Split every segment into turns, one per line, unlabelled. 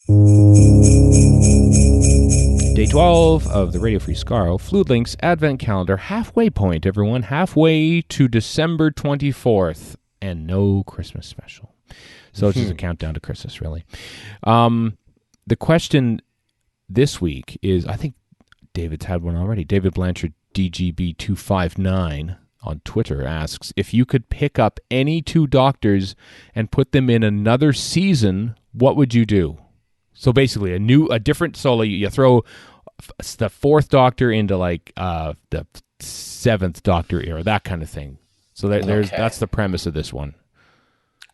Day 12 of the Radio Free Skaro Fluid Links Advent Calendar halfway point, everyone. Halfway to December 24th, and no Christmas special. So it's just a countdown to Christmas, really. The question this week is, I think David's had one already. David Blanchard, DGB259 on Twitter asks, if you could pick up any two doctors and put them in another season, what would you do? So basically, a different solo. You throw the fourth Doctor into like the seventh Doctor era, that kind of thing. So that's the premise of this one.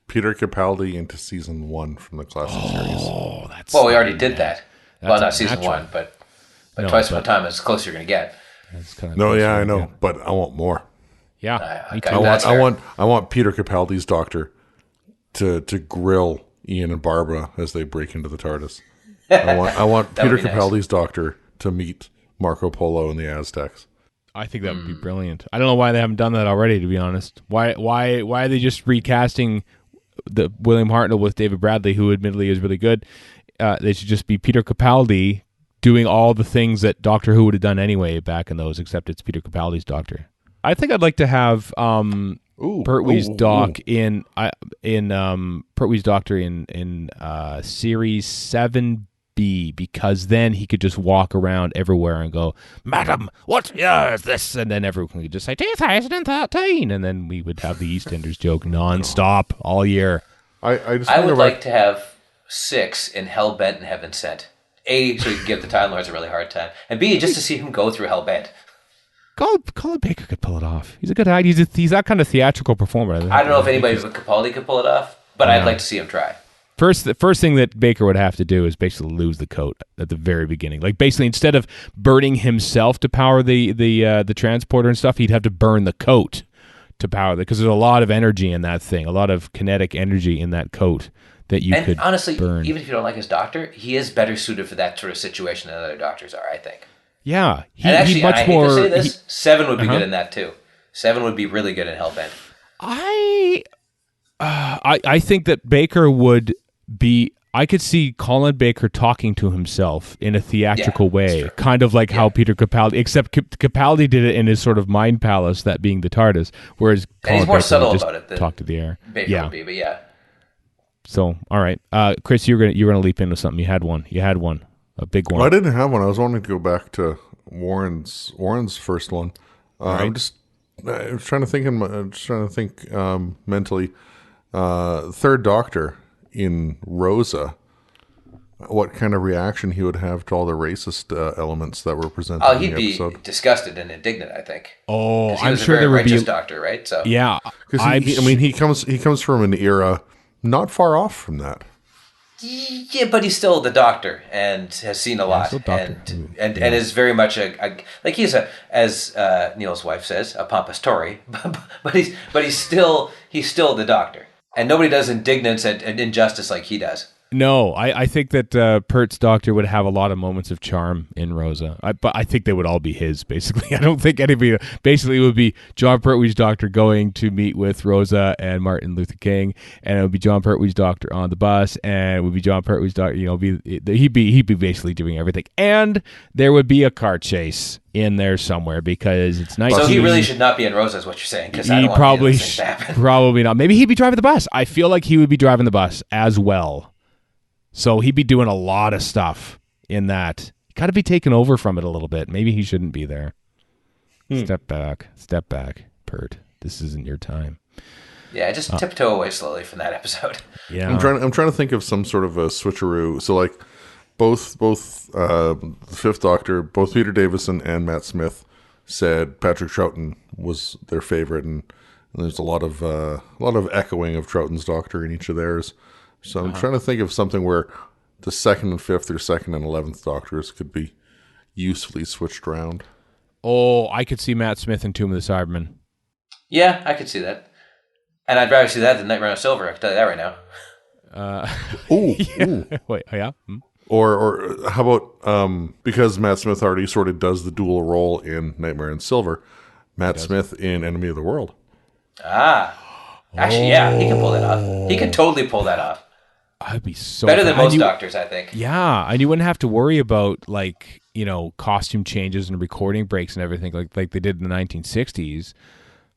Peter Capaldi into season 1 from the classic series.
Oh, that's
we already did that. Well, not season
natural.
1, but twice upon a time is as close as you're going to get.
That's kind of
No, yeah, I know, but I want more.
Yeah, me
Okay,
too.
I want Peter Capaldi's Doctor to grill Ian and Barbara as they break into the TARDIS. I want Peter Capaldi's Doctor to meet Marco Polo and the Aztecs.
I think that would be brilliant. I don't know why they haven't done that already, to be honest. Why are they just recasting the William Hartnell with David Bradley, who admittedly is really good? They should just be Peter Capaldi doing all the things that Doctor Who would have done anyway back in those, except it's Peter Capaldi's Doctor. I think I'd like to have Pertwee's Doc in Pertwee's Doctor in series 7B, because then he could just walk around everywhere and go, "Madam, what year is this?" And then everyone could just say 2013, and then we would have the EastEnders joke nonstop all year.
I would like to have 6 in Hellbent and Heaven Sent. A, so you can give the Time Lords a really hard time, and B, just to see him go through Hellbent.
Colin Baker could pull it off. He's a good guy. He's that kind of theatrical performer.
I don't know if anybody but Capaldi could pull it off, but I'd like to see him try.
The first thing that Baker would have to do is basically lose the coat at the very beginning. Like basically, instead of burning himself to power the transporter and stuff, he'd have to burn the coat to power it, because there's a lot of energy in that thing, a lot of kinetic energy in that coat that you could
honestly
burn.
Even if you don't like his Doctor, he is better suited for that sort of situation than other Doctors are, I think.
Yeah,
and actually,
much
I
more.
Hate to say this, 7 would be good in that too. 7 would be really good in Hellbent.
I think that Baker would be. I could see Colin Baker talking to himself in a theatrical way, kind of like how Peter Capaldi, except Capaldi did it in his sort of mind palace, that being the TARDIS, whereas Colin
he's more
Baker
subtle
would just
about it than
talk to the air.
Baker would be, but yeah.
So, all right, Chris, you're gonna leap into something. You had one, a big one.
Well, I didn't have one. I was wanting to go back to Warren's first one.
Right.
I'm trying to think mentally. Third Doctor in Rosa, what kind of reaction he would have to all the racist elements that were presented in the episode.
He'd be disgusted and indignant, I think.
Oh, I'm
was
sure
a
there
very
would be
righteous Doctor, right? So
yeah,
because he comes from an era not far off from that.
Yeah, but he's still the Doctor and has seen a lot, and is very much like he's as Neil's wife says, a pompous Tory, but he's still the Doctor, and nobody does indignance and injustice like he does.
No, I think that Pert's Doctor would have a lot of moments of charm in Rosa, but I think they would all be his, basically. I don't think anybody... Basically, it would be John Pertwee's Doctor going to meet with Rosa and Martin Luther King, and it would be John Pertwee's Doctor on the bus, and it would be John Pertwee's Doctor... he'd be basically doing everything. And there would be a car chase in there somewhere, because it's nice.
So he really should not be in Rosa, is what you're saying, because I don't want
probably
to happen.
Probably not. Maybe he'd be driving the bus. I feel like he would be driving the bus as well. So he'd be doing a lot of stuff in that. Got to be taken over from it a little bit. Maybe he shouldn't be there. Step back, Pert. This isn't your time.
Yeah, just tiptoe away slowly from that episode.
Yeah,
I'm trying to think of some sort of a switcheroo. So like both the Fifth Doctor, both Peter Davison and Matt Smith said Patrick Troughton was their favorite, and there's a lot of echoing of Troughton's Doctor in each of theirs. So I'm trying to think of something where the second and fifth or second and 11th Doctors could be usefully switched around.
Oh, I could see Matt Smith in Tomb of the Cybermen.
Yeah, I could see that. And I'd rather see that than Nightmare on Silver, I can tell you that right now.
Ooh. Wait, yeah?
Or how about, because Matt Smith already sort of does the dual role in Nightmare on Silver, Matt Smith in Enemy of the World.
Actually, yeah, he can pull that off. He can totally pull that off.
I'd be so
better than most doctors, I think.
Yeah, and you wouldn't have to worry about like costume changes and recording breaks and everything like they did in the 1960s.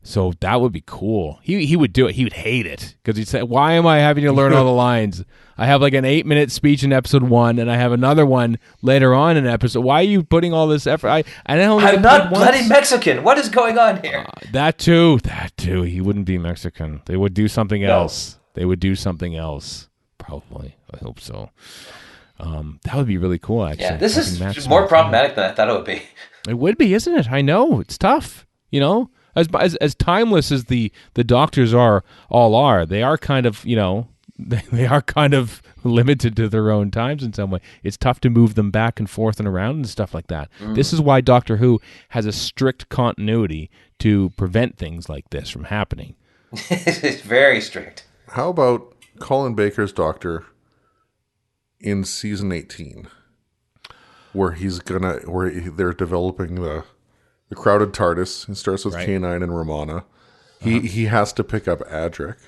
So that would be cool. He would do it. He would hate it because he'd say, "Why am I having to learn all the lines? I have like an 8-minute speech in episode 1, and I have another one later on in episode. Why are you putting all this effort? I'm
not bloody Mexican. What is going on here?"
That too. He wouldn't be Mexican. They would do something else. They would do something else. Probably. I hope so. That would be really cool, actually.
Yeah, this is more problematic than I thought it would be.
It would be, isn't it? I know. It's tough, As timeless as the doctors all are, they are kind of, they are kind of limited to their own times in some way. It's tough to move them back and forth and around and stuff like that. This is why Doctor Who has a strict continuity to prevent things like this from happening.
It's very strict.
How about Colin Baker's Doctor in season 18, where they're developing the crowded TARDIS? It starts with K9 and Romana. He has to pick up Adric.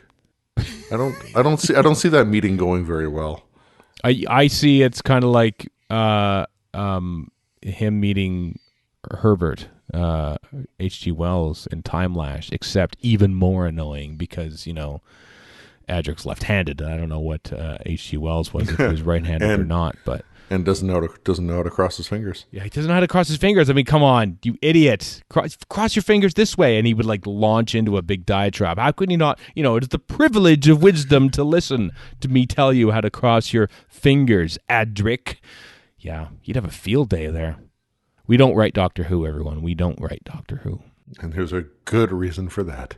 I don't see that meeting going very well.
I see it's kind of like him meeting Herbert, H.G. Wells in Time Lash, except even more annoying because Adric's left-handed. I don't know what H.G. Wells was, if he was right-handed or not, but
doesn't know how to cross his fingers.
Yeah, he doesn't know how to cross his fingers. I mean, come on, you idiot! Cross your fingers this way, and he would like launch into a big diatribe. How could he not? It's the privilege of wisdom to listen to me tell you how to cross your fingers, Adric. Yeah, you'd have a field day there. We don't write Doctor Who, everyone. We don't write Doctor Who,
and there's a good reason for that.